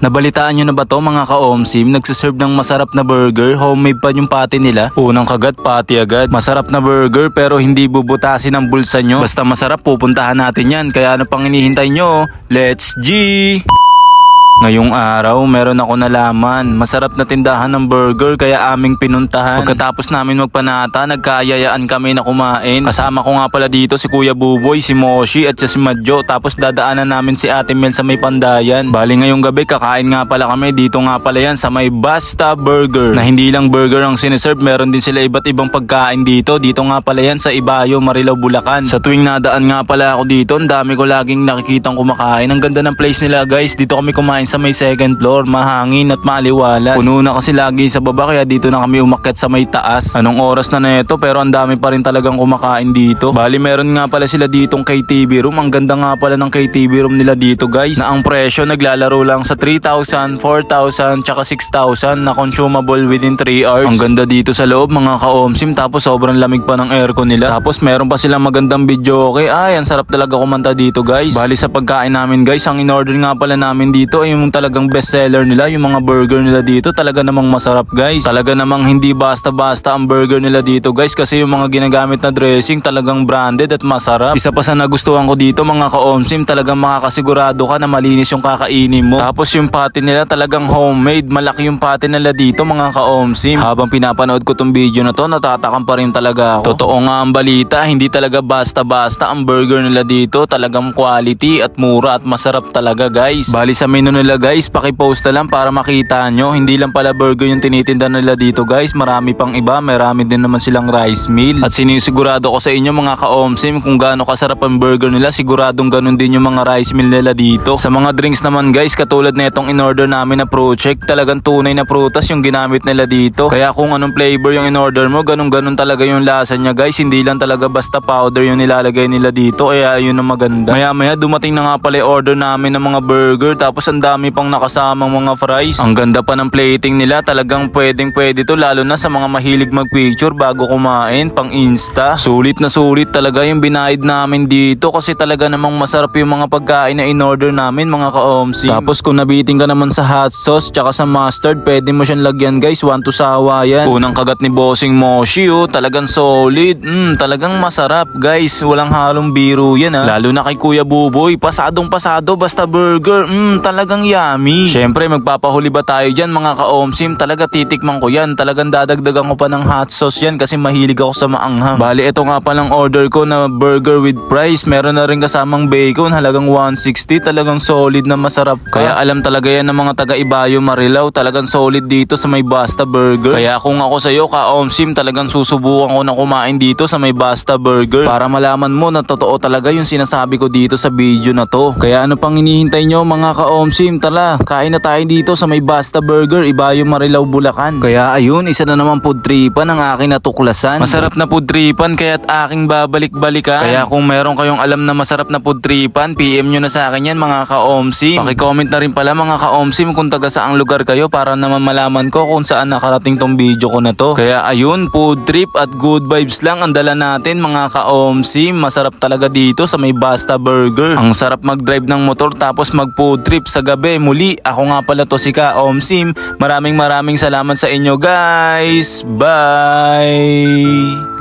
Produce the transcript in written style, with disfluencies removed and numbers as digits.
Nabalitaan nyo na ba to mga ka-omsim? Nagsiserve ng masarap na burger, homemade pa yung patty nila. Unang kagat, patty agad. Masarap na burger pero hindi bubutasin ang bulsa nyo. Basta masarap, pupuntahan natin yan. Kaya ano pang hinihintay nyo? Let's G! Ngayong araw, meron ako nalaman. Masarap na tindahan ng burger kaya aming pinuntahan. Pagkatapos namin magpanata, nagkaayayaan kami na kumain. Kasama ko nga pala dito si Kuya Buboy, si Moshi at si Madjo. Tapos dadaanan namin si Ate Mel sa may Pandayan. Bali ngayong gabi, kakain nga pala kami. Dito nga pala yan sa may Basta Burger. Na hindi lang burger ang siniserve, meron din sila iba't ibang pagkain dito. Dito nga pala yan sa Ibayo, Marilao, Bulacan. Sa tuwing nadaan nga pala ako dito, ang dami ko laging nakikitang kumakain. Ang ganda ng place nila guys. Dito kami kumain sa may second floor, mahangin at maliwalas. Puno na kasi lagi sa baba kaya dito na kami umakyat sa may taas. Anong oras na neto pero ang dami pa rin talagang kumakain dito. Bali meron nga pala sila ditong KTV room. Ang ganda nga pala ng KTV room nila dito guys. Na ang presyo naglalaro lang sa 3,000, 4,000 tsaka 6,000 na consumable within 3 hours. Ang ganda dito sa loob mga ka-omsim, tapos sobrang lamig pa ng aircon nila. Tapos meron pa silang magandang video okay. Ay, ang sarap talaga kumanta dito guys. Bali sa pagkain namin guys, ang in-order nga pala namin dito ay yung talagang best seller nila, yung mga burger nila dito. Talaga namang masarap guys. Talaga namang hindi basta-basta ang burger nila dito guys, kasi yung mga ginagamit na dressing talagang branded at masarap. Isa pa sa nagustuhan ko dito mga ka-omsim, talagang makakasigurado ka na malinis yung kakainin mo. Tapos yung patty nila talagang homemade. Malaki yung patty nila dito mga ka-omsim. Habang pinapanood ko tong video na to, natatakam pa rin talaga ako. Totoo nga ang balita, hindi talaga basta-basta ang burger nila dito. Talagang quality at mura at masarap talaga guys. Bali sa menu nila guys, pakipost na lang para makita nyo. Hindi lang pala burger yung tinitinda nila dito guys, marami pang iba. Marami din naman silang rice meal. At sinisigurado ko sa inyo mga ka-omsim, kung gaano kasarap ang burger nila, siguradong ganun din yung mga rice meal nila dito. Sa mga drinks naman guys, katulad na itong in-order namin na Procheck, talagang tunay na prutas yung ginamit nila dito. Kaya kung anong flavor yung in-order mo, ganun talaga yung lasa niya guys. Hindi lang talaga basta powder yung nilalagay nila dito, kaya yun ang maganda. Maya dumating na nga pala yung order namin ng mga burger, tapos ang dami pang nakasamang mga fries. Ang ganda pa ng plating nila, talagang pwede to lalo na sa mga mahilig magpicture bago kumain, pang insta. Sulit na sulit talaga yung binayad namin dito kasi talaga namang masarap yung mga pagkain na in-order namin mga ka-omsim. Tapos kung nabiting ka naman sa hot sauce tsaka sa mustard, pwede mo siyang lagyan guys, want to sawa yan. Unang kagat ni Bossing Moshi talagang solid. Talagang masarap guys, walang halong biro yan Lalo na kay Kuya Buboy, pasadong pasado basta burger. Talagang yummy. Syempre magpapahuli ba tayo dyan mga ka-omsim? Talaga titikman ko yan. Talagang dadagdagan ko pa ng hot sauce yan kasi mahilig ako sa maanghang. Bali ito nga palang order ko na burger with fries. Meron na rin kasamang bacon, halagang 160. Talagang solid na masarap ka. Kaya alam talaga yan ng mga taga Ibayo, Marilao. Talagang solid dito sa may Basta Burger. Kaya kung ako sa'yo ka-omsim, talagang susubukan ko na kumain dito sa may Basta Burger para malaman mo na totoo talaga yung sinasabi ko dito sa video na to. Kaya ano pang hinihintay nyo mga ka-omsim? Tala, kain na tayo dito sa may Basta Burger, Ibayo, Marilao, Bulacan. Kaya ayun, isa na naman food tripan ang aking natuklasan. Masarap na food tripan kaya't aking babalik-balikan. Kaya kung meron kayong alam na masarap na food tripan, PM nyo na sa akin yan mga ka-omsim. Paki-comment na rin pala mga ka-omsim kung taga saang lugar kayo para naman malaman ko kung saan nakarating tong video ko na to. Kaya ayun, food trip at good vibes lang ang dala natin mga ka-omsim. Masarap talaga dito sa may Basta Burger. Ang sarap mag-drive ng motor tapos mag-food trip sa gabi. Muli, ako nga pala to si ka-omsim. Maraming salamat sa inyo guys. Bye!